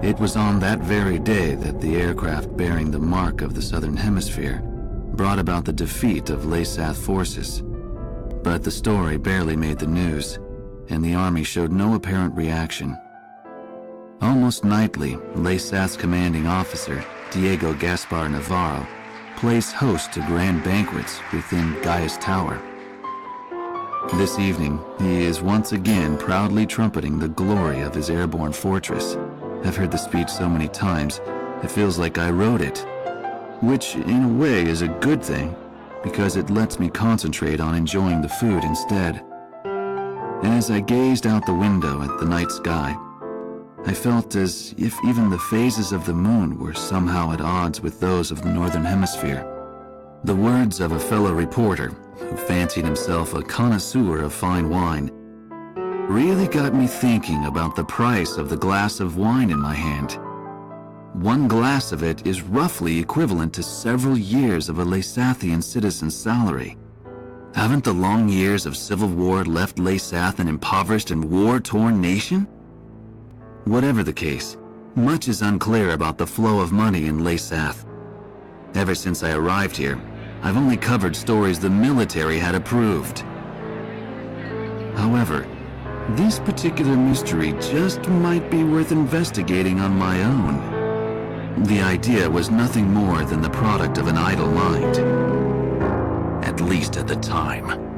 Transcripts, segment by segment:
It was on that very day that the aircraft bearing the mark of the Southern Hemisphere brought about the defeat of Laysath forces. But the story barely made the news, and the army showed no apparent reaction. Almost nightly, Laysath's commanding officer, Diego Gaspar Navarro, plays host to grand banquets within Gaius Tower. This evening, he is once again proudly trumpeting the glory of his airborne fortress. I've heard the speech so many times, it feels like I wrote it. Which, in a way, is a good thing, because it lets me concentrate on enjoying the food instead. As I gazed out the window at the night sky, I felt as if even the phases of the moon were somehow at odds with those of the Northern Hemisphere. The words of a fellow reporter, who fancied himself a connoisseur of fine wine, really got me thinking about the price of the glass of wine in my hand. One glass of it is roughly equivalent to several years of a Laysathian citizen's salary. Haven't the long years of civil war left Laysath an impoverished and war-torn nation? Whatever the case, much is unclear about the flow of money in Laysath. Ever since I arrived here, I've only covered stories the military had approved. However, this particular mystery just might be worth investigating on my own. The idea was nothing more than the product of an idle mind. At least at the time.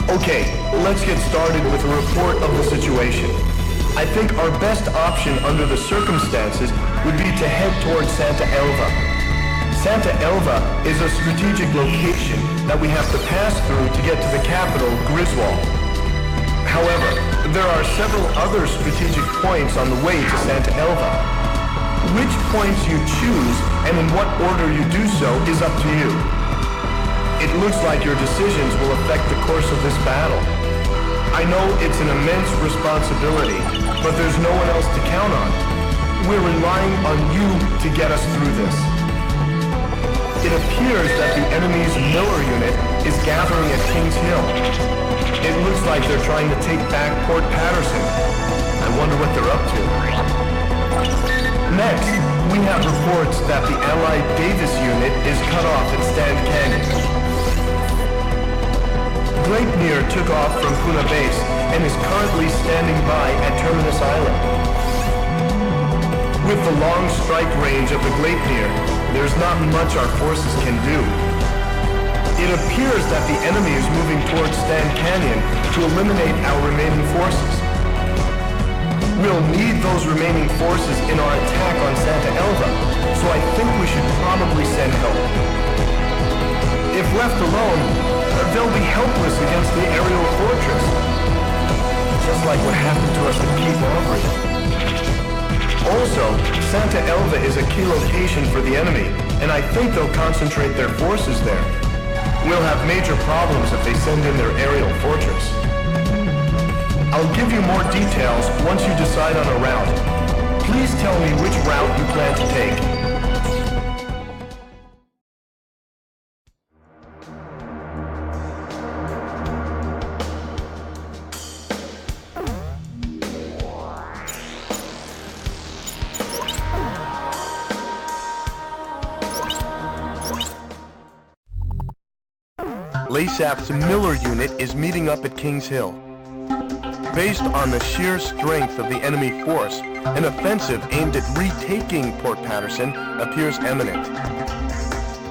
Okay, let's get started with a report of the situation. I think our best option under the circumstances would be to head towards Santa Elva. Santa Elva is a strategic location that we have to pass through to get to the capital, Griswold. However, there are several other strategic points on the way to Santa Elva. Which points you choose and in what order you do so is up to you. It looks like your decisions will affect the course of this battle. I know it's an immense responsibility, but there's no one else to count on. We're relying on you to get us through this. It appears that the enemy's Miller unit is gathering at Kings Hill. It looks like they're trying to take back Port Patterson. I wonder what they're up to. Next, we have reports that the Allied Davis unit is cut off at Stand Canyon. Gleipnir took off from Puna Base and is currently standing by at Terminus Island. With the long strike range of the Gleipnir, there's not much our forces can do. It appears that the enemy is moving towards Stand Canyon to eliminate our remaining forces. We'll need those remaining forces in our attack on Santa Elva, so I think we should probably send help. If left alone, they'll be helpless against the aerial fortress. Just like what happened to us at Cape Aubrey. Also, Santa Elva is a key location for the enemy, and I think they'll concentrate their forces there. We'll have major problems if they send in their aerial fortress. I'll give you more details once you decide on a route. Please tell me which route you plan to take. Laysath's Miller unit is meeting up at Kings Hill. Based on the sheer strength of the enemy force, an offensive aimed at retaking Port Patterson appears imminent.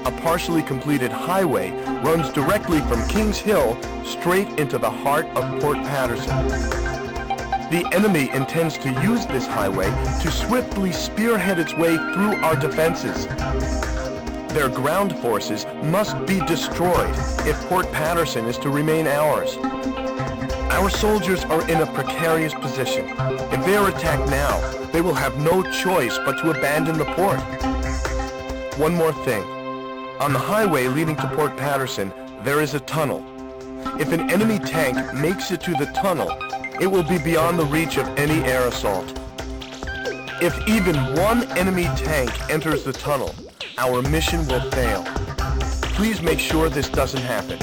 A partially completed highway runs directly from Kings Hill straight into the heart of Port Patterson. The enemy intends to use this highway to swiftly spearhead its way through our defenses. Their ground forces must be destroyed if Port Patterson is to remain ours. Our soldiers are in a precarious position. If they are attacked now, they will have no choice but to abandon the port. One more thing. On the highway leading to Port Patterson, there is a tunnel. If an enemy tank makes it to the tunnel, it will be beyond the reach of any air assault. If even one enemy tank enters the tunnel, our mission will fail. Please make sure this doesn't happen.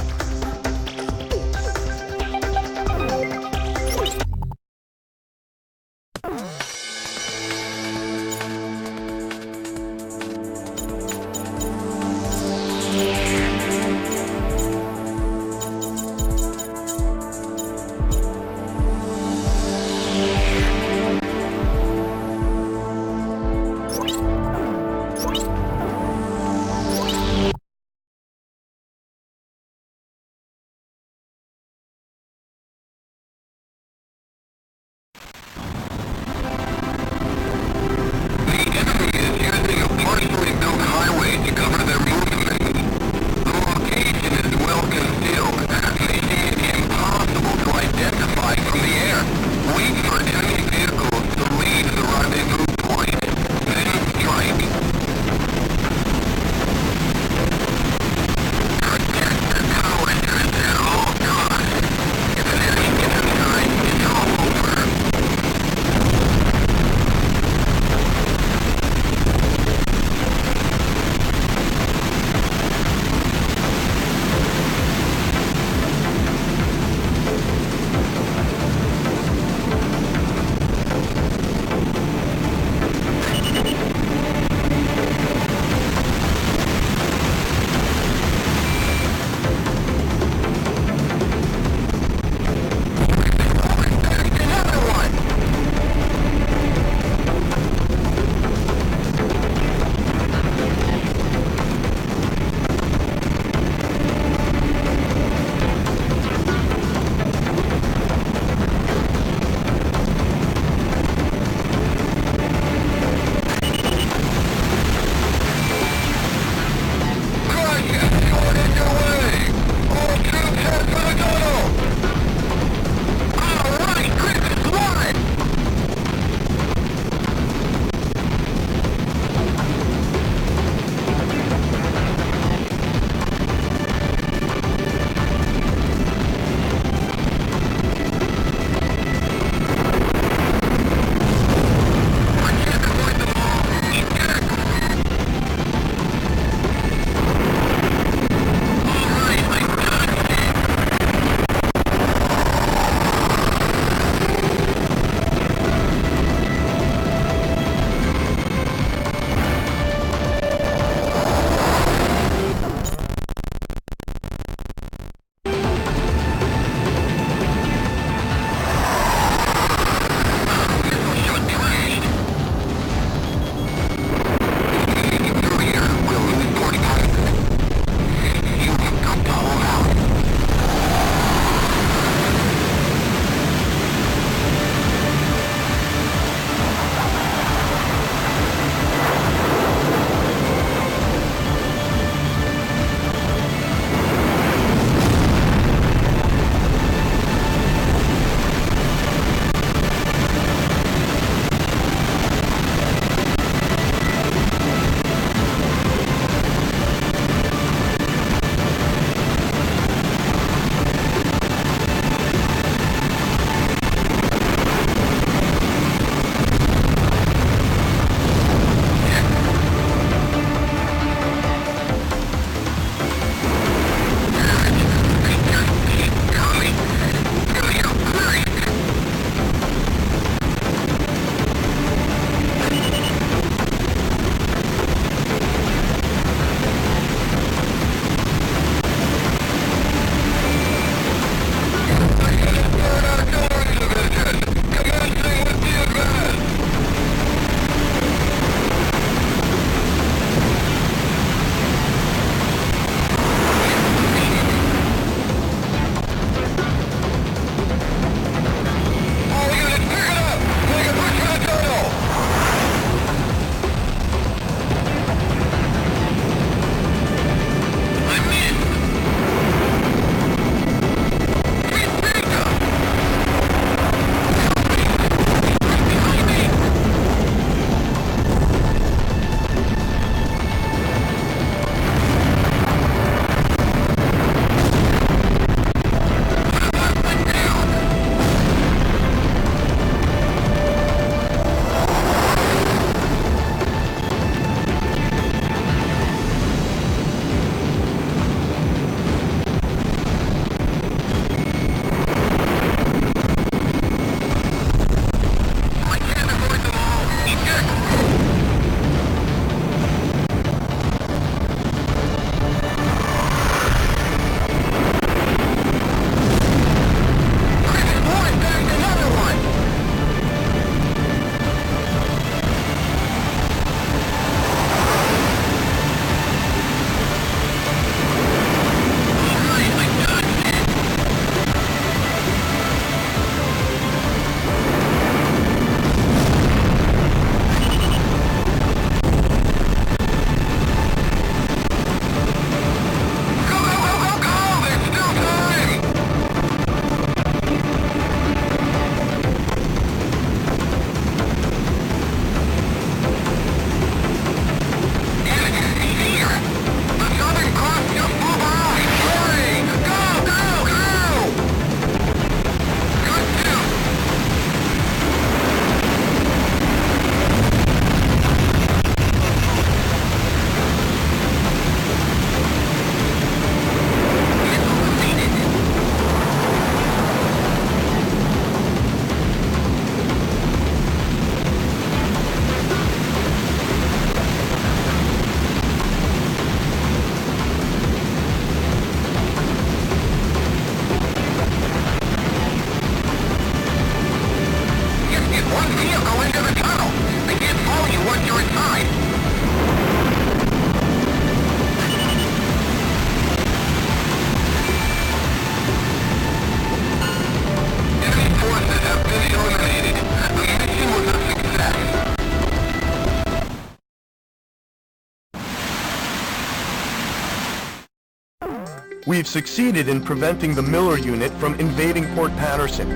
We've succeeded in preventing the Miller Unit from invading Port Patterson.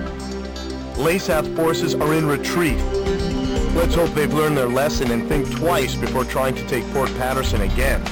LASAF forces are in retreat. Let's hope they've learned their lesson and think twice before trying to take Port Patterson again.